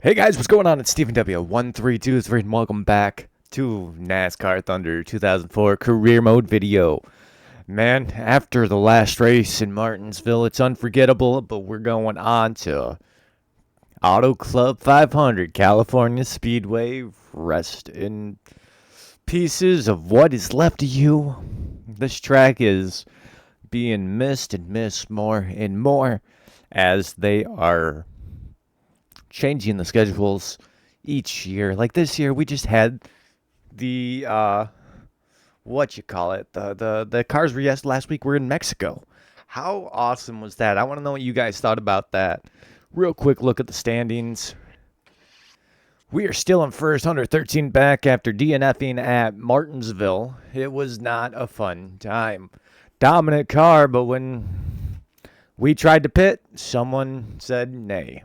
Hey guys, what's going on? It's Stephen W1323 and welcome back to NASCAR Thunder 2004 Career Mode video. Man, after the last race in Martinsville, it's unforgettable, but we're going on to Auto Club 500 California Speedway. Rest in pieces of what is left of you. This track is being missed and missed more and more as they are changing the schedules each year. Like this year, we just had the the cars we had last week were in Mexico. How awesome was that? I want to know what you guys thought about that. Real quick look at the standings. We are still in first, 113 back after DNFing at Martinsville. It was not a fun time. Dominant car, but when we tried to pit, someone said nay.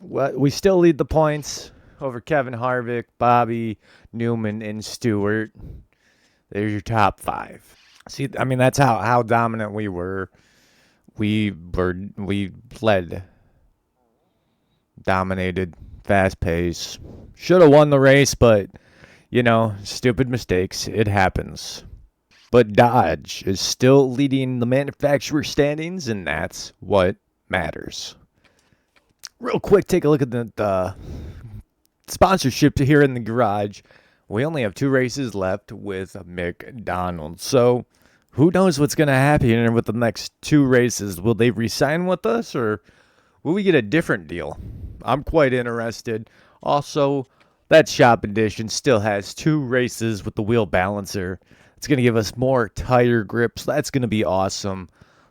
Well, we still lead the points over Kevin Harvick, Bobby, Newman, and Stewart. There's your top five. See, I mean, that's how dominant we were. We led, dominated, fast pace. Should have won the race, but, you know, stupid mistakes. It happens. But Dodge is still leading the manufacturer standings, and that's what matters. Real quick, take a look at the sponsorship here in the garage. We only have 2 races left with McDonald's. So who knows what's going to happen with the next 2 races? Will they re-sign with us or will we get a different deal? I'm quite interested. Also, that shop edition still has 2 races with the wheel balancer. It's going to give us more tire grips. That's going to be awesome.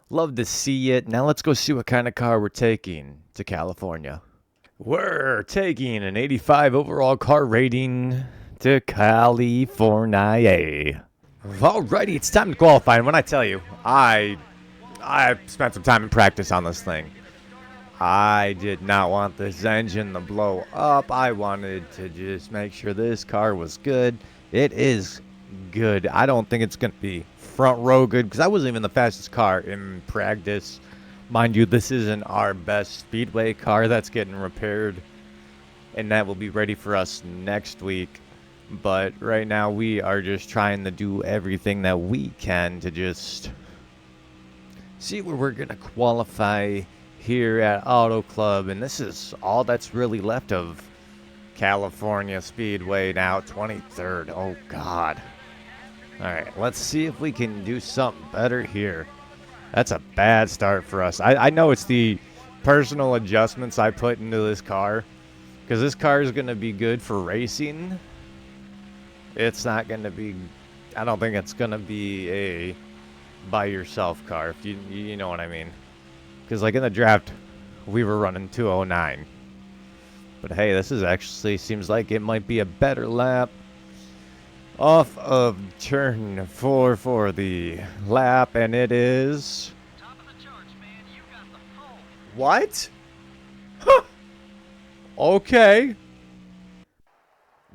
Love to see it. Now let's go see what kind of car we're taking to California. We're taking an 85 overall car rating to California. Alrighty, it's time to qualify. And when I tell you, I spent some time in practice on this thing. I did not want this engine to blow up. I wanted to just make sure this car was good. It is good. I don't think it's going to be front row good because I wasn't even the fastest car in practice. Mind you, this isn't our best speedway car. That's getting repaired and that will be ready for us next week. But right now we are just trying to do everything that we can to just see where we're going to qualify here at Auto Club. And this is all that's really left of California Speedway now, 23rd. Oh God. All right, let's see if we can do something better here. That's a bad start for us. I know it's the personal adjustments I put into this car because this car is going to be good for racing. It's not going to be, I don't think it's going to be a by yourself car, if you know what I mean. Because like in the draft, we were running 209. But hey, this is actually seems like it might be a better lap. Off of turn 4 for the lap, and it is top of the charts, man. You got the pole. What? Huh. Okay.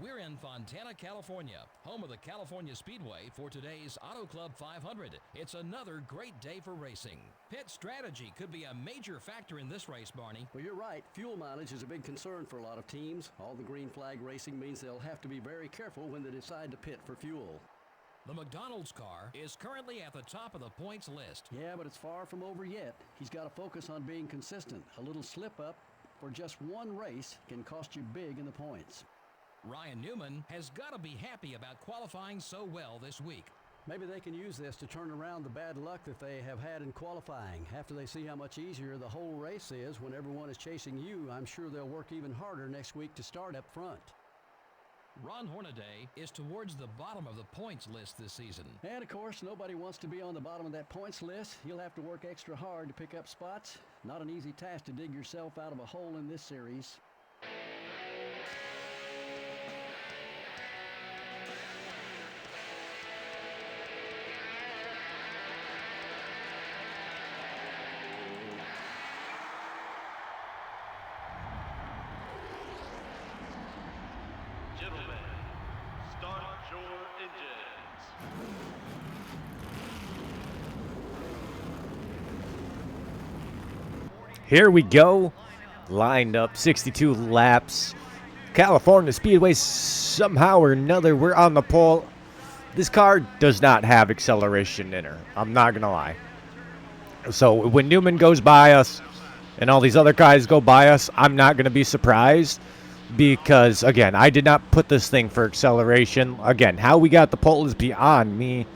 We're in Fontana, California, home of the California Speedway for today's Auto Club 500. It's another great day for racing. Pit strategy could be a major factor in this race, Barney. Well, you're right. Fuel mileage is a big concern for a lot of teams. All the green flag racing means they'll have to be very careful when they decide to pit for fuel. The McDonald's car is currently at the top of the points list. Yeah, but it's far from over yet. He's got to focus on being consistent. A little slip up for just one race can cost you big in the points. Ryan Newman has got to be happy about qualifying so well this week. Maybe they can use this to turn around the bad luck that they have had in qualifying. After they see how much easier the whole race is when everyone is chasing you, I'm sure they'll work even harder next week to start up front. Ron Hornaday is towards the bottom of the points list this season. And of course, nobody wants to be on the bottom of that points list. You'll have to work extra hard to pick up spots. Not an easy task to dig yourself out of a hole in this series. Gentlemen, start your engines. Here we go. lined up, 62 laps. California Speedway, somehow or another, we're on the pole. This car does not have acceleration in her. I'm not going to lie. So when Newman goes by us and all these other guys go by us, I'm not going to be surprised because, again, I did not put this thing for acceleration. Again, how we got the pole is beyond me,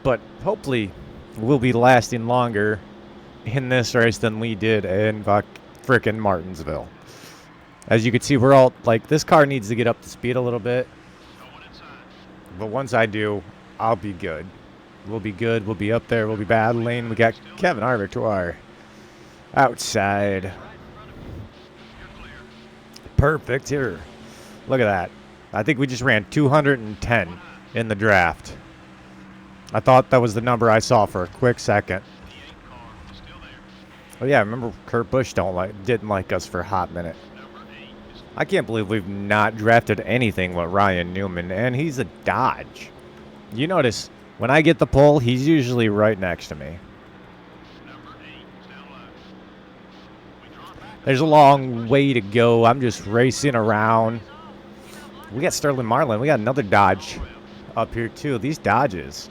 but hopefully we'll be lasting longer in this race than we did in frickin' Martinsville. As you can see, we're all, like, this car needs to get up to speed a little bit. But once I do, I'll be good. We'll be good. We'll be up there. We'll be battling. We got Kevin Harvick to our outside. Perfect here. Look at that. I think we just ran 210 in the draft. I thought that was the number I saw for a quick second. Oh yeah, remember Kurt Busch didn't like us for a hot minute. I can't believe we've not drafted anything with Ryan Newman, and he's a Dodge. You notice, when I get the pole, he's usually right next to me. There's a long way to go. I'm just racing around. We got Sterling Marlin. We got another Dodge up here, too. These Dodges.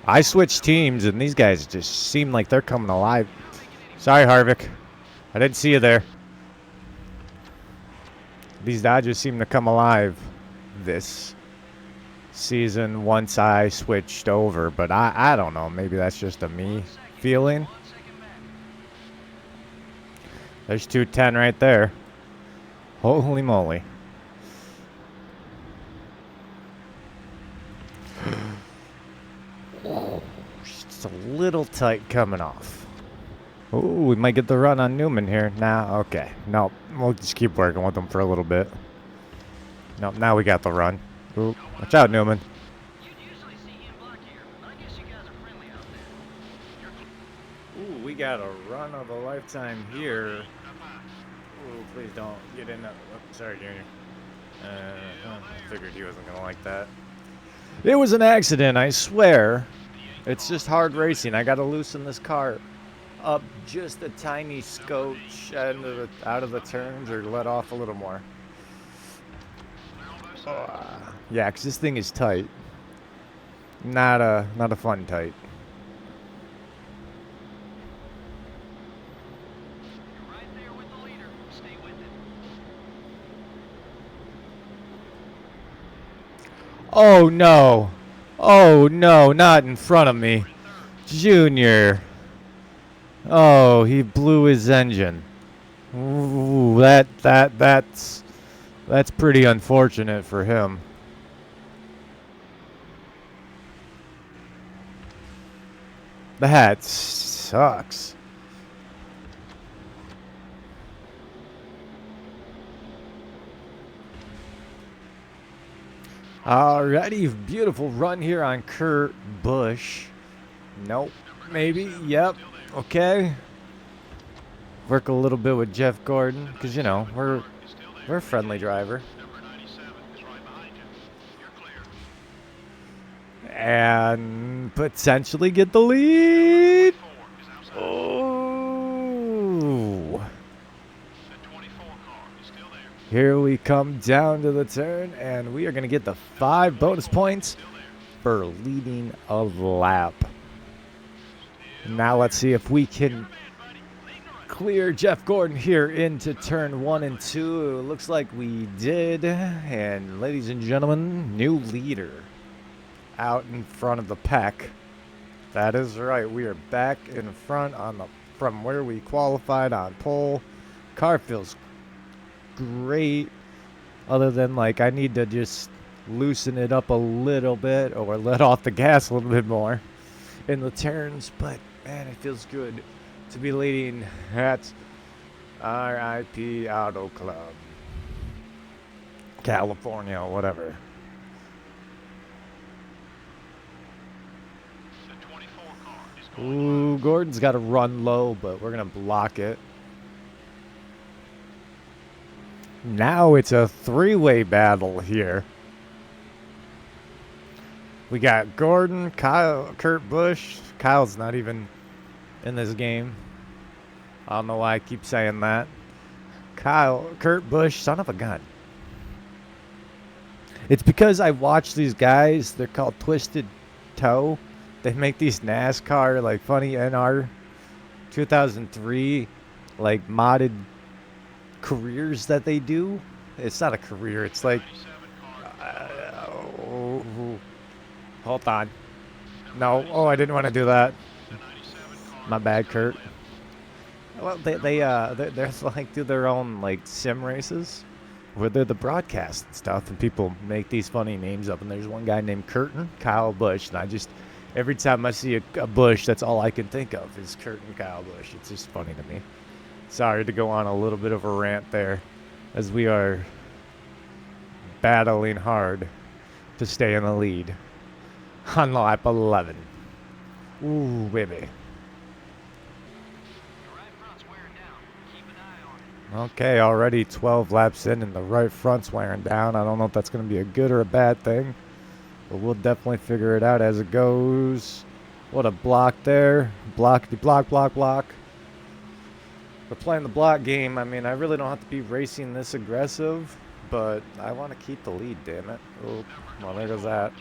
I switched teams, and these guys just seem like they're coming alive. Sorry, Harvick. I didn't see you there. These Dodgers seem to come alive this season once I switched over, but I don't know. Maybe that's just a me feeling. There's 210 right there. Holy moly. Just a little tight coming off. Ooh, we might get the run on Newman here. Nah, okay. No, we'll just keep working with him for a little bit. No, now we got the run. Ooh, watch out, Newman. Ooh, we got a run of a lifetime here. Ooh, please don't get in that. Oh, sorry, Junior. I figured he wasn't going to like that. It was an accident, I swear. It's just hard racing. I got to loosen this car up just a tiny scotch out of the turns or let off a little more. Yeah, because this thing is tight. Not a fun tight. Oh no. Oh no, not in front of me. Junior. Oh, he blew his engine. Ooh, that's pretty unfortunate for him. That sucks. Alrighty, beautiful run here on Kurt Busch. Nope, maybe, yep. Okay. Work a little bit with Jeff Gordon, because, you know, we're a friendly driver. And potentially get the lead. Oh. Here we come down to the turn, and we are going to get the 5 bonus points for leading a lap. Now let's see if we can clear Jeff Gordon here into turn 1 and 2. It looks like we did. And ladies and gentlemen, new leader out in front of the pack. That is right. We are back in front from where we qualified on pole. Car feels great. Other than, like, I need to just loosen it up a little bit or let off the gas a little bit more in the turns, but man, it feels good to be leading at RIP Auto Club, California, whatever. Ooh, Gordon's got to run low, but we're going to block it. Now it's a 3-way battle here. We got Gordon, Kyle, Kurt Busch. Kyle's not even in this game. I don't know why I keep saying that. Kurt Busch, son of a gun. It's because I watch these guys. They're called Twisted Toe. They make these NASCAR, like, funny NR 2003, like, modded careers that they do. It's not a career. It's like, hold on. No. Oh, I didn't want to do that. My bad, Kurt. Well, they're like do their own like sim races, where they're the broadcast and stuff, and people make these funny names up. And there's one guy named Kyle Busch, and I just every time I see a Busch, that's all I can think of is Kyle Busch. It's just funny to me. Sorry to go on a little bit of a rant there, as we are battling hard to stay in the lead on lap 11. Ooh, baby. Okay, already 12 laps in and the right front's wearing down. I don't know if that's going to be a good or a bad thing, but we'll definitely figure it out as it goes. What a block there. Block. We're playing the block game. I mean, I really don't have to be racing this aggressive, but I want to keep the lead, damn it. Oh, well, there goes that.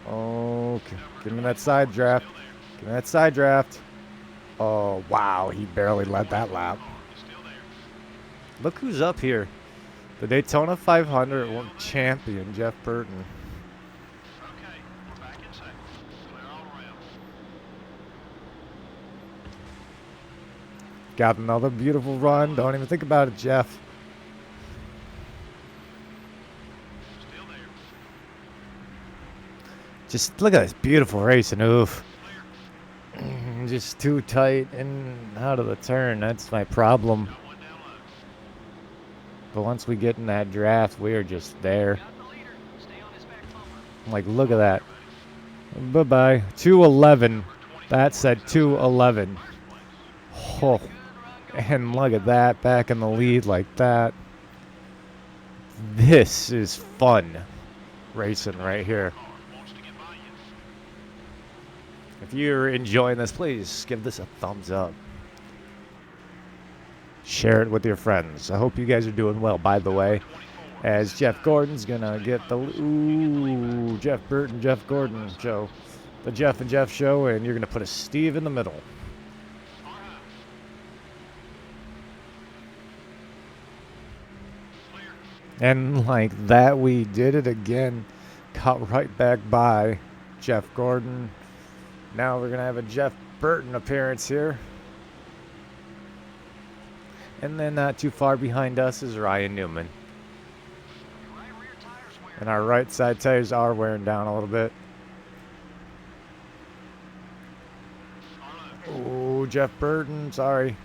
Okay, give me that side draft. Give me that side draft. Oh, wow, he barely led that lap. Look who's up here. The Daytona 500 champion, Jeff Burton. Got another beautiful run. Don't even think about it, Jeff. Just look at this beautiful racing. Oof. Just too tight and out of the turn. That's my problem. But once we get in that draft, we are just there. Like, look at that. Bye-bye. 211. That said 211. Oh. And look at that. Back in the lead like that. This is fun racing right here. If you're enjoying this, please give this a thumbs up. Share it with your friends. I hope you guys are doing well, by the way. As Jeff Gordon's going to get the... Ooh, Jeff Burton, Jeff Gordon show. The Jeff and Jeff show, and you're going to put a Steve in the middle. And like that, we did it again. Got right back by Jeff Gordon. Now we're going to have a Jeff Burton appearance here. And then not too far behind us is Ryan Newman. And our right side tires are wearing down a little bit. Oh, Jeff Burton, sorry.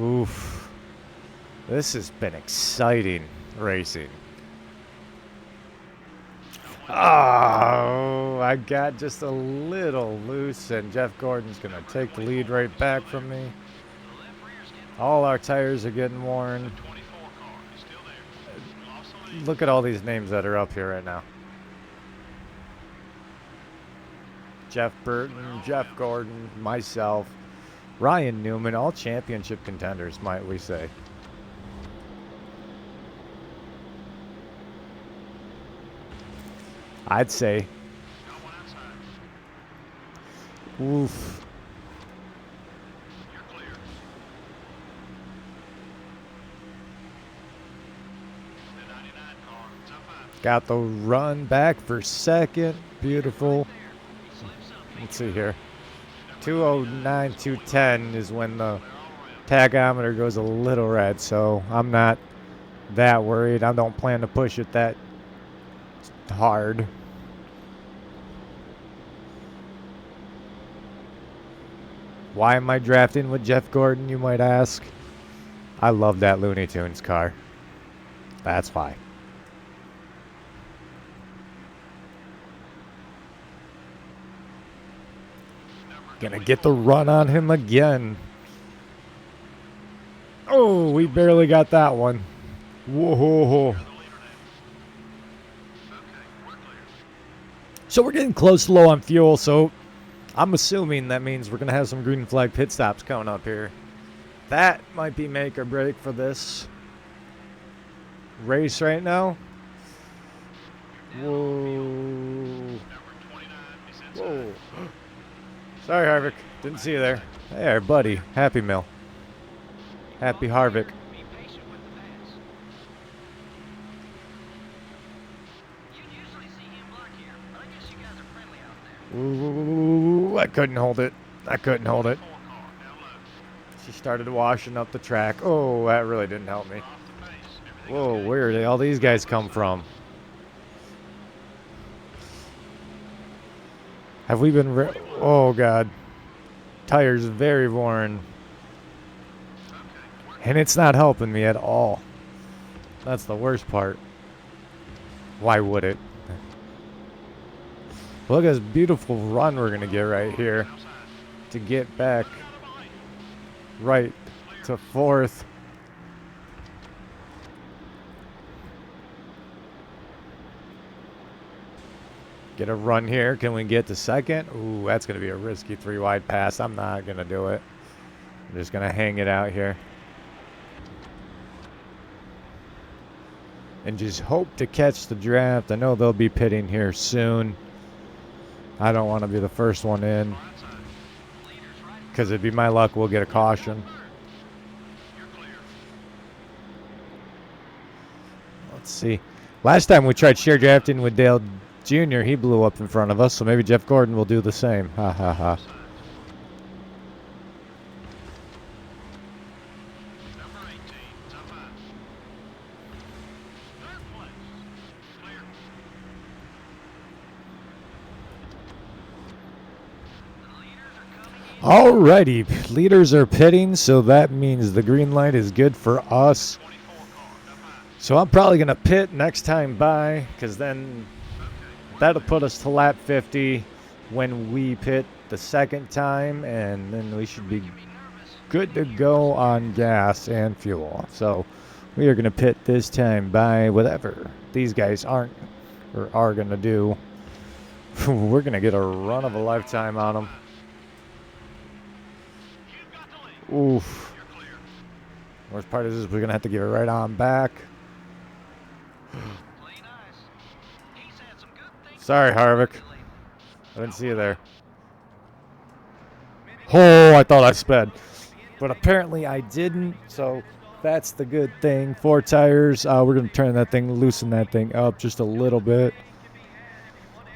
Oof. This has been exciting racing. Oh, I got just a little loose, and Jeff Gordon's going to take the lead right back from me. All our tires are getting worn. Look at all these names that are up here right now. Jeff Burton, Jeff Gordon, myself, Ryan Newman, all championship contenders, might we say. I'd say. Oof. Got the run back for second. Beautiful. Let's see here. 209, 210 is when the tachometer goes a little red, so I'm not that worried. I don't plan to push it that hard. Why am I drafting with Jeff Gordon, you might ask? I love that Looney Tunes car. That's why. Gonna get the run on him again. Oh, we barely got that one. Whoa. So we're getting close to low on fuel, so I'm assuming that means we're going to have some green flag pit stops coming up here. That might be make or break for this race right now. Whoa. Whoa. Sorry, Harvick. Didn't see you there. There, buddy. Happy Mill. Happy Harvick. Ooh, I couldn't hold it. I couldn't hold it. She started washing up the track. Oh, that really didn't help me. Whoa, where did all these guys come from? Have we been... oh, God. Tires very worn. And it's not helping me at all. That's the worst part. Why would it? Look at this beautiful run we're going to get right here. To get back right to fourth. Get a run here. Can we get to second? Ooh, that's going to be a risky 3-wide pass. I'm not going to do it. I'm just going to hang it out here. And just hope to catch the draft. I know they'll be pitting here soon. I don't want to be the first one in. Because it'd be my luck we'll get a caution. Let's see. Last time we tried share drafting with Dale Jr., he blew up in front of us, so maybe Jeff Gordon will do the same. Ha ha ha. Alrighty, leaders are pitting, so that means the green light is good for us. So I'm probably going to pit next time by, because then that'll put us to lap 50 when we pit the second time, and then we should be good to go on gas and fuel. So we are going to pit this time by whatever these guys aren't or are going to do. We're going to get a run of a lifetime on them. Oof. Worst part is we're going to have to give it right on back. Sorry, Harvick. I didn't see you there. Oh, I thought I sped. But apparently I didn't, so that's the good thing. 4 tires. We're going to turn that thing, loosen that thing up just a little bit.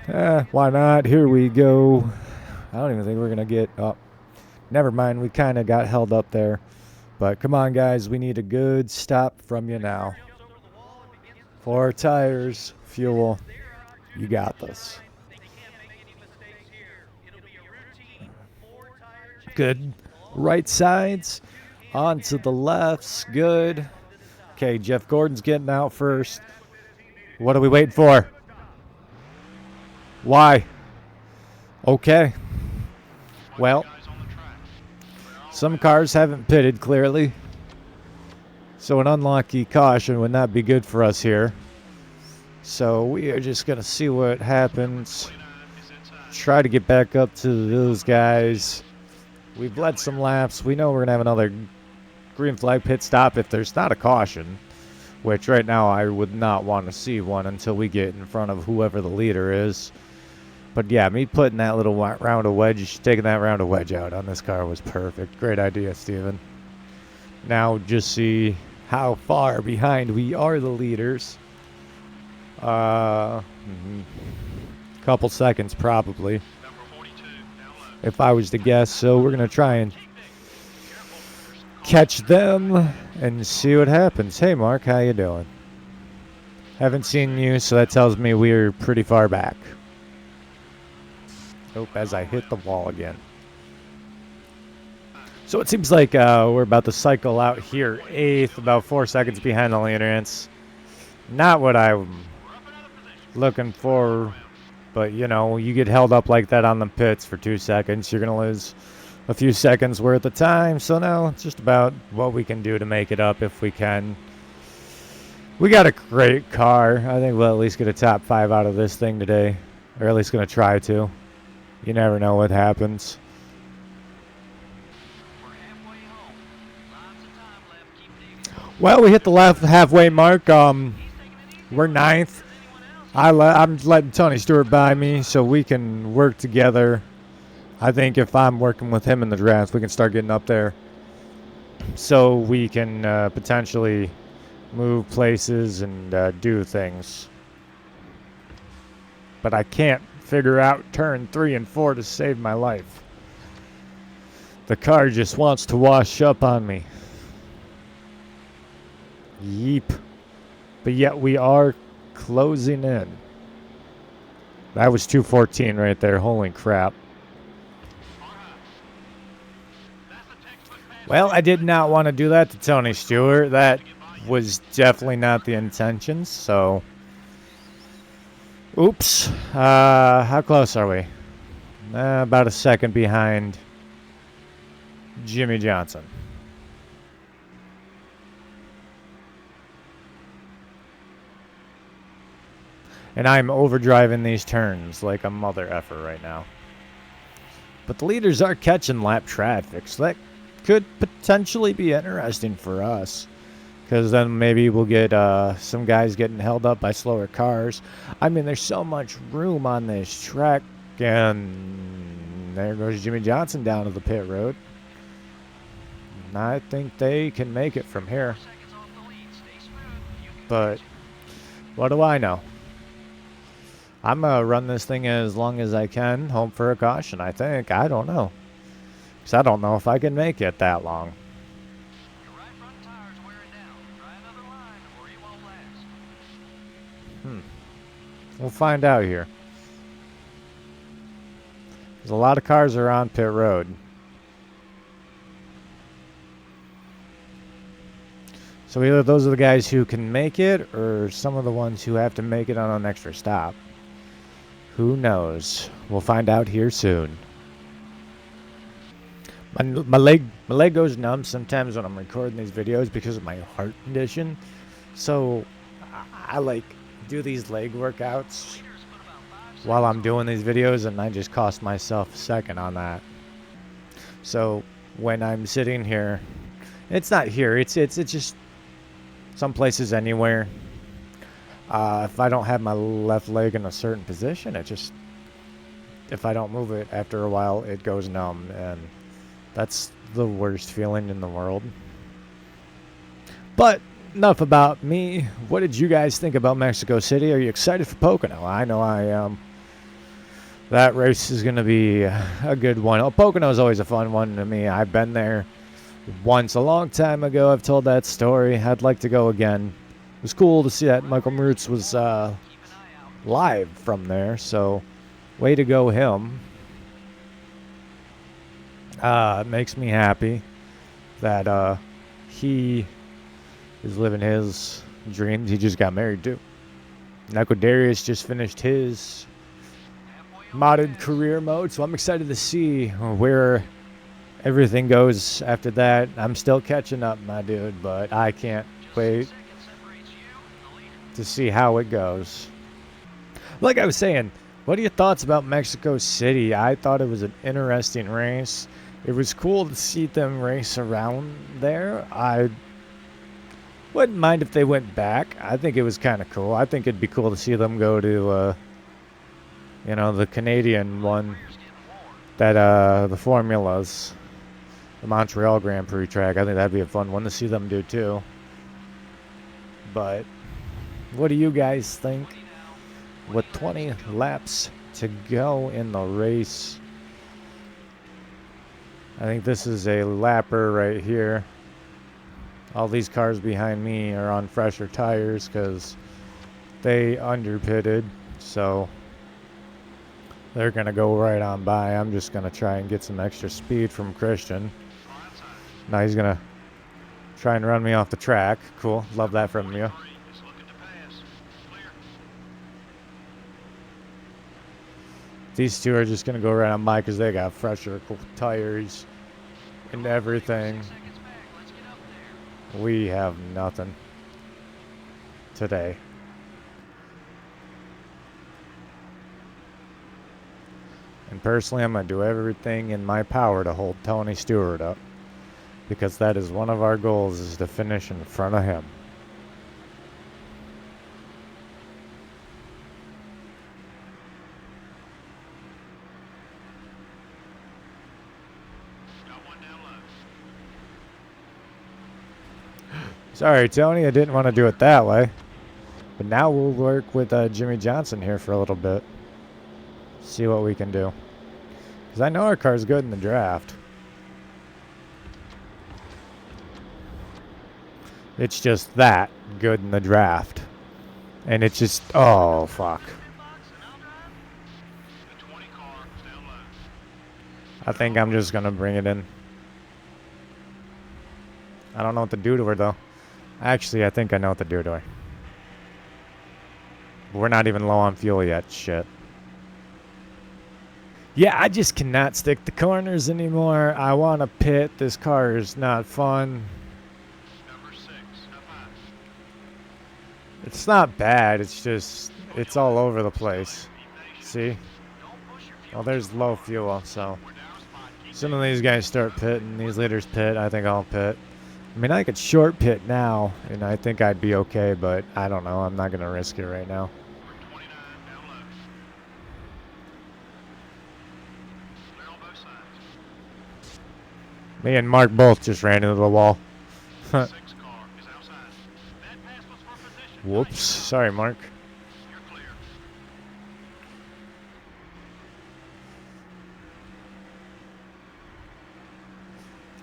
Why not? Here we go. I don't even think we're going to get up. Never mind, we kind of got held up there. But come on, guys, we need a good stop from you now. 4 tires, fuel. You got this. Good. Right sides. Onto the lefts. Good. Okay, Jeff Gordon's getting out first. What are we waiting for? Why? Okay. Well, some cars haven't pitted clearly. So an unlucky caution would not be good for us here. So we are just going to see what happens. Try to get back up to those guys. We've led some laps. We know we're going to have another green flag pit stop if there's not a caution. Which right now I would not want to see one until we get in front of whoever the leader is. But yeah, me putting that little round of wedge, taking that round of wedge out on this car was perfect. Great idea, Steven. Now just see how far behind we are the leaders. Couple seconds probably, if I was to guess. So we're going to try and catch them and see what happens. Hey, Mark, how you doing? Haven't seen you, so that tells me we're pretty far back. Oh, as I hit the wall again. So it seems like we're about to cycle out here 8th, about 4 seconds behind the leaders. Not what I'm looking for, but you know, you get held up like that on the pits for 2 seconds, you're going to lose a few seconds worth of time. So now it's just about what we can do to make it up if we can. We got a great car. I think we'll at least get a top 5 out of this thing today. Or at least going to try to. You never know what happens. Well, we hit the halfway mark. We're ninth. I'm letting Tony Stewart buy me so we can work together. I think if I'm working with him in the draft, we can start getting up there. So we can potentially move places and do things. But I can't figure out turn 3 and 4 to save my life. The car just wants to wash up on me. Yeep. But yet we are closing in. That was 214 right there. Holy crap. Well, I did not want to do that to Tony Stewart. That was definitely not the intention, so... Oops. How close are we? About a second behind Jimmy Johnson. And I'm overdriving these turns like a mother effer right now. But the leaders are catching lap traffic, so that could potentially be interesting for us. Because then maybe we'll get some guys getting held up by slower cars. I mean, there's so much room on this track. And there goes Jimmy Johnson down to the pit road. And I think they can make it from here. But what do I know? I'm going to run this thing as long as I can. Home for a caution, I think. I don't know. Because I don't know if I can make it that long. We'll find out here. There's a lot of cars are on pit road. So either those are the guys who can make it, or some of the ones who have to make it on an extra stop. Who knows? We'll find out here soon. My leg goes numb sometimes when I'm recording these videos because of my heart condition. So I like do these leg workouts while I'm doing these videos, and I just cost myself a second on that. So when I'm sitting here, it's not here, it's just some places anywhere. If I don't have my left leg in a certain position, if I don't move it after a while, it goes numb, and that's the worst feeling in the world. But enough about me. What did you guys think about Mexico City? Are you excited for Pocono? I know I am. That race is going to be a good one. Oh, Pocono is always a fun one to me. I've been there once a long time ago. I've told that story. I'd like to go again. It was cool to see that Michael Marutz was live from there, so way to go him. It makes me happy that he is living his dreams. He just got married too. Nico Darius just finished his modded career mode, so I'm excited to see where everything goes after that. I'm still catching up, my dude, but I can't wait to see how it goes. Like I was saying, what are your thoughts about Mexico City? I thought it was an interesting race. It was cool to see them race around there. I wouldn't mind if they went back. I think it was kind of cool. I think it'd be cool to see them go to, the Canadian one, that the Formulas, the Montreal Grand Prix track. I think that'd be a fun one to see them do too. But what do you guys think? With 20 laps to go in the race, I think this is a lapper right here. All these cars behind me are on fresher tires because they underpitted, so they're going to go right on by. I'm just going to try and get some extra speed from Christian. Now he's going to try and run me off the track. Cool. Love that from you. These two are just going to go right on by because they got fresher tires and everything. We have nothing today. And personally, I'm going to do everything in my power to hold Tony Stewart up. Because that is one of our goals, is to finish in front of him. Sorry, Tony, I didn't want to do it that way. But now we'll work with Jimmy Johnson here for a little bit. See what we can do. Because I know our car's good in the draft. It's just that good in the draft. And it's just, oh, fuck. I think I'm just going to bring it in. I don't know what to do to her, though. Actually, I think I know what to do to her. We're not even low on fuel yet. Shit. Yeah, I just cannot stick to corners anymore. I want to pit. This car is not fun. It's not bad. It's just, it's all over the place. See? Well, there's low fuel, so. Some of these guys start pitting. These leaders pit. I think I'll pit. I mean, I could short pit now, and I think I'd be okay, but I don't know. I'm not going to risk it right now. Me and Mark both just ran into the wall. Whoops. Sorry, Mark.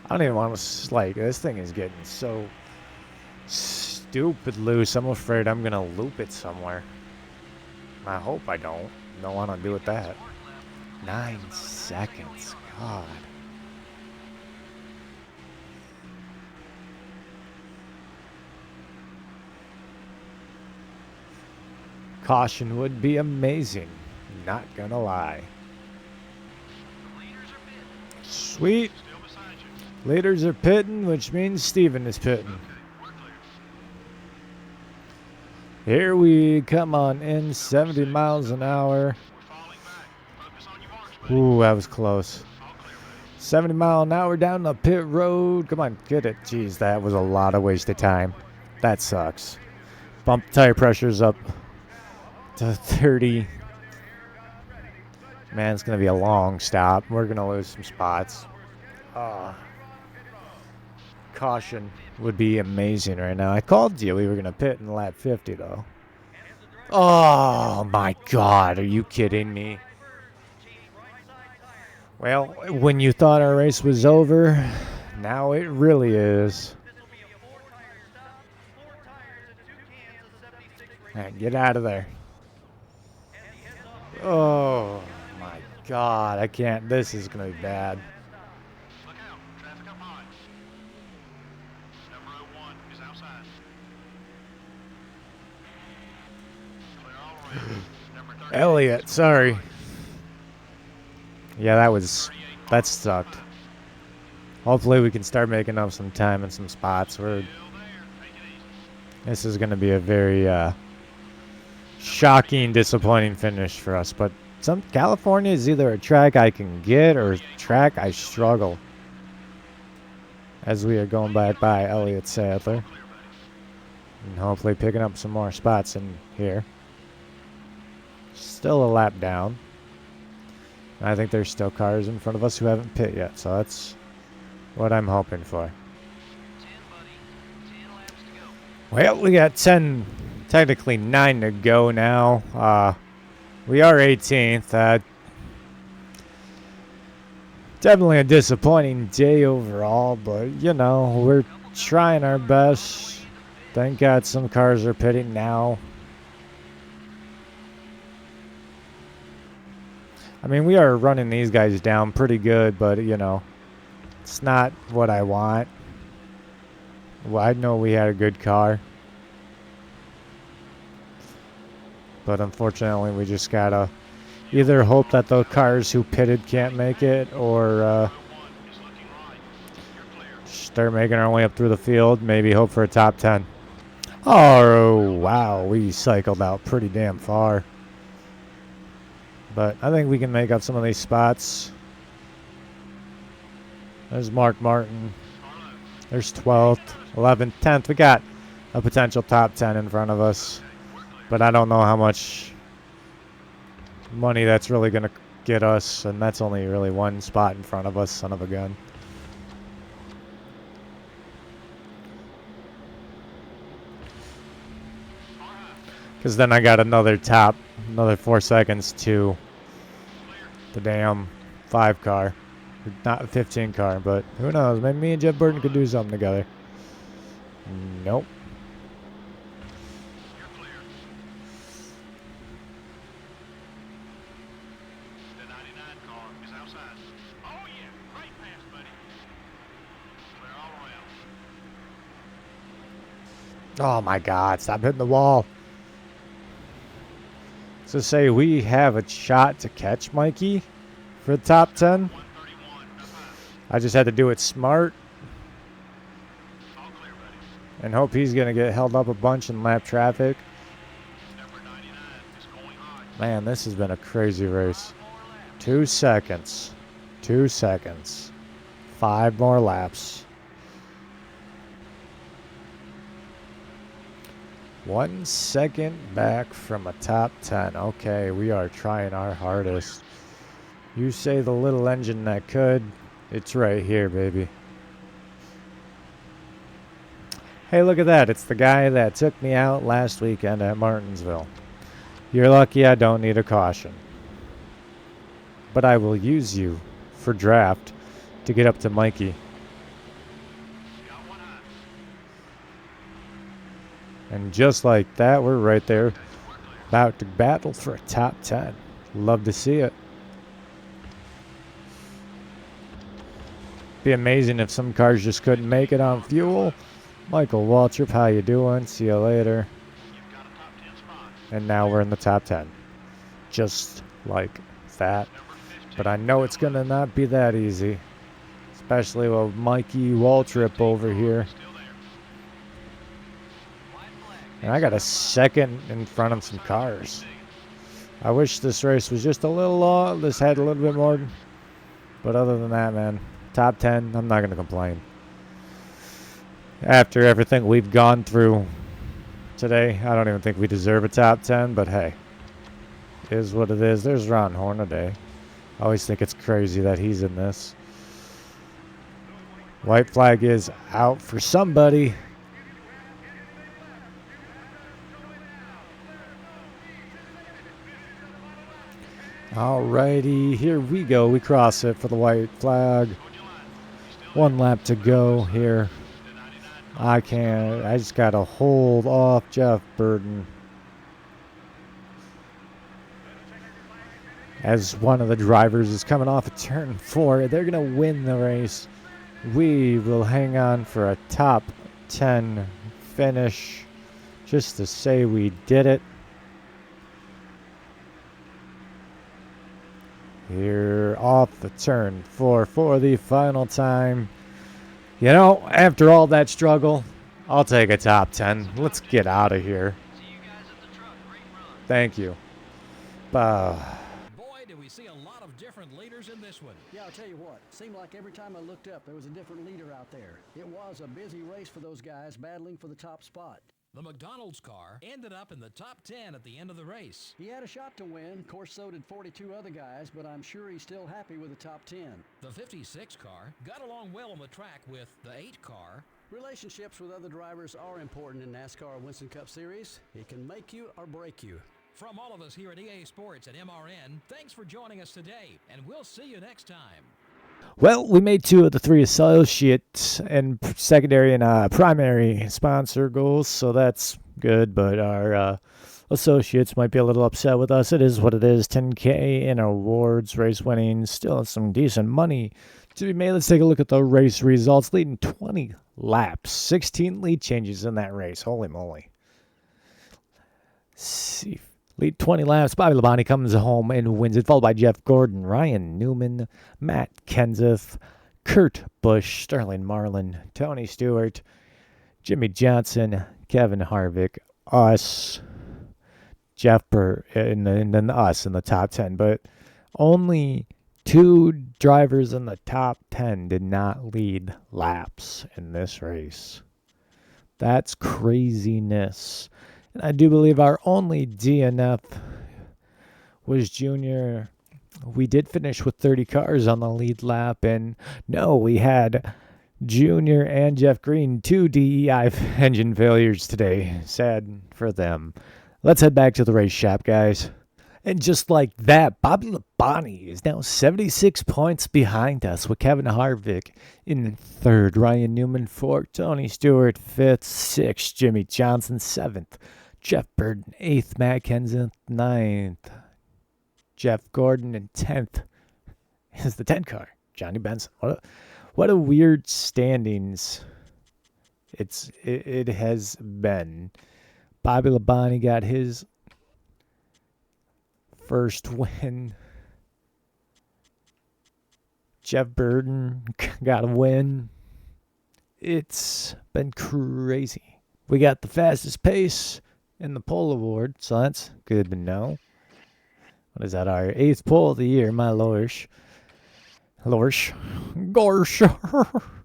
I don't even want to, like, this thing is getting so stupid loose. I'm afraid I'm going to loop it somewhere. I hope I don't. Don't want to do it that. 9 seconds. God. Caution would be amazing. Not gonna lie. Sweet. Leaders are pitting, which means Steven is pitting. Here we come on in, 70 miles an hour. Ooh, that was close. 70 mile an hour down the pit road. Come on, get it. Jeez, that was a lot of wasted time. That sucks. Bump tire pressures up to 30. Man, it's going to be a long stop. We're going to lose some spots. Caution would be amazing right now. I called you. We were going to pit in lap 50, though. Oh, my God. Are you kidding me? Well, when you thought our race was over, now it really is. Man, get out of there. Oh, my God. I can't. This is going to be bad. Elliot, sorry. Yeah, that sucked. Hopefully we can start making up some time in some spots. This is going to be a very shocking, disappointing finish for us. But California is either a track I can get or a track I struggle. As we are going back by Elliott Sadler. And hopefully picking up some more spots in here. Still a lap down. I think there's still cars in front of us who haven't pit yet, so that's what I'm hoping for. Well, we got 10, technically 9 to go now. We are 18th. Definitely a disappointing day overall, but, you know, we're trying our best. Thank God some cars are pitting now. I mean, we are running these guys down pretty good, but, you know, it's not what I want. Well, I know we had a good car. But unfortunately, we just gotta either hope that the cars who pitted can't make it, or start making our way up through the field, maybe hope for a top 10. Oh, wow, we cycled out pretty damn far. But I think we can make up some of these spots. There's Mark Martin. There's 12th, 11th, 10th. We got a potential top 10 in front of us. But I don't know how much money that's really going to get us. And that's only really one spot in front of us, son of a gun. Because then I got another 4 seconds to the damn 5 car. Not a 15 car, but who knows? Maybe me and Jeff Burton could do something together. Nope. You're clear. The 99 car is outside. Oh, yeah. Great pass, buddy. Clear all around. Oh my God, stop hitting the wall. So say we have a shot to catch Mikey for the top 10. 131. I just had to do it smart All clear, buddy. and hope he's going to get held up a bunch in lap traffic. Number 99 is going high. Man, this has been a crazy race. 2 seconds. 2 seconds. 5 more laps. 1 second back from a top 10. Okay, we are trying our hardest. You say the little engine that could. It's right here, baby. Hey, look at that. It's the guy that took me out last weekend at Martinsville. You're lucky I don't need a caution. But I will use you for draft to get up to Mikey. Got one high. And just like that, we're right there, about to battle for a top 10. Love to see it. Be amazing if some cars just couldn't make it on fuel. Michael Waltrip, how you doing? See you later. You've got a top 10 spot. And now we're in the top 10. Just like that. Number 15. But I know it's going to not be that easy. Especially with Mikey Waltrip over here. Still there. And I got a second in front of some cars. I wish this race was just a little long. This had a little bit more. But other than that, man, top 10, I'm not going to complain. After everything we've gone through today, I don't even think we deserve a top 10. But hey, it is what it is. There's Ron Hornaday. I always think it's crazy that he's in this. White flag is out for somebody. Alrighty, here we go. We cross it for the white flag. 1 lap to go here. I just got to hold off Jeff Burton. As one of the drivers is coming off of turn 4, they're going to win the race. We will hang on for a top 10 finish just to say we did it. Here off the turn 4 for the final time. You know, after all that struggle, I'll take a top 10. Let's get out of here. See you guys at the truck. Great run. Thank you. Boy, do we see a lot of different leaders in this one. Yeah, I'll tell you what. Seemed like every time I looked up, there was a different leader out there. It was a busy race for those guys battling for the top spot. The McDonald's car ended up in the top 10 at the end of the race. He had a shot to win. Of course, so did 42 other guys, but I'm sure he's still happy with the top 10. The 56 car got along well on the track with the 8 car. Relationships with other drivers are important in NASCAR Winston Cup Series. It can make you or break you. From all of us here at EA Sports and MRN, thanks for joining us today, and we'll see you next time. Well, we made 2 of the 3 associate and secondary and primary sponsor goals, so that's good. But our associates might be a little upset with us. It is what it is. 10K in awards, race winnings, still some decent money to be made. Let's take a look at the race results. Leading 20 laps, 16 lead changes in that race. Holy moly! See. Lead 20 laps. Bobby Labonte comes home and wins it, followed by Jeff Gordon, Ryan Newman, Matt Kenseth, Kurt Busch, Sterling Marlin, Tony Stewart, Jimmy Johnson, Kevin Harvick, us, Jeff Burt, and then us in the top 10. But only 2 drivers in the top 10 did not lead laps in this race. That's craziness. And I do believe our only DNF was Junior. We did finish with 30 cars on the lead lap. And no, we had Junior and Jeff Green, 2 DEI engine failures today. Sad for them. Let's head back to the race shop, guys. And just like that, Bobby Labonte is now 76 points behind us with Kevin Harvick in 3rd, Ryan Newman 4th, Tony Stewart 5th, 6th, Jimmy Johnson 7th, Jeff Burton 8th, Matt Kenseth 9th, Jeff Gordon in 10th is the 10 car, Johnny Benson. What a weird standings it has been. Bobby Labonte got his first win. Jeff Burton got a win. It's been crazy. We got the fastest pace in the pole award, so that's good to know. What is that? Our 8th pole of the year, my lorsh. Gorsh.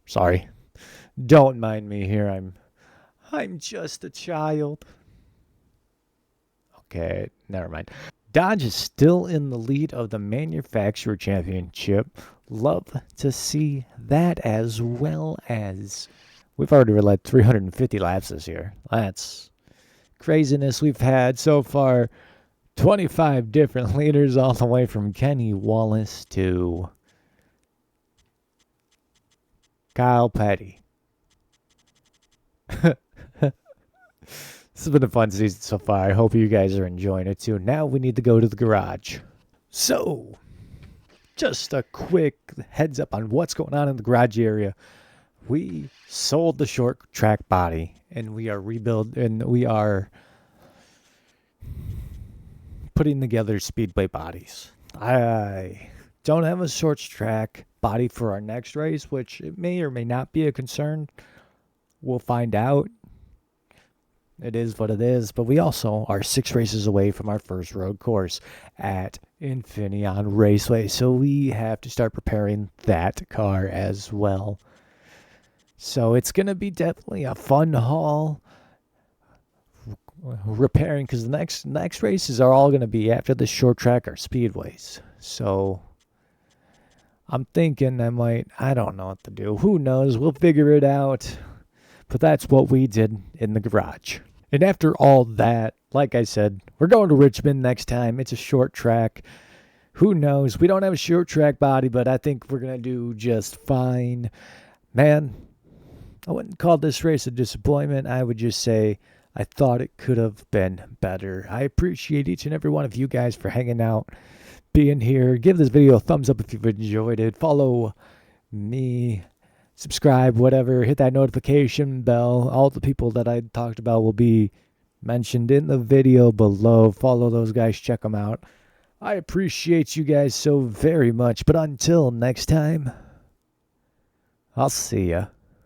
Sorry. Don't mind me here. I'm just a child. Okay, never mind. Dodge is still in the lead of the manufacturer championship. Love to see that, as well as we've already led 350 laps this year. That's craziness. We've had so far 25 different leaders, all the way from Kenny Wallace to Kyle Petty. This has been a fun season so far. I hope you guys are enjoying it too. Now we need to go to the garage. So, just a quick heads up on what's going on in the garage area. We sold the short track body, and we are putting together speedway bodies. I don't have a short track body for our next race, which it may or may not be a concern. We'll find out. It is what it is, but we also are 6 races away from our first road course at Infineon Raceway, so we have to start preparing that car as well. So it's going to be definitely a fun haul repairing, because the next races are all going to be after the short track or speedways. So I'm thinking I don't know what to do. Who knows? We'll figure it out. But that's what we did in the garage. And after all that, like I said, we're going to Richmond next time. It's a short track. Who knows? We don't have a short track body, but I think we're going to do just fine. Man, I wouldn't call this race a disappointment. I would just say I thought it could have been better. I appreciate each and every one of you guys for hanging out, being here. Give this video a thumbs up if you've enjoyed it. Follow me. Subscribe, whatever, hit that notification bell. All the people that I talked about will be mentioned in the video below. Follow those guys, check them out. I appreciate you guys so very much, but until next time, I'll see ya.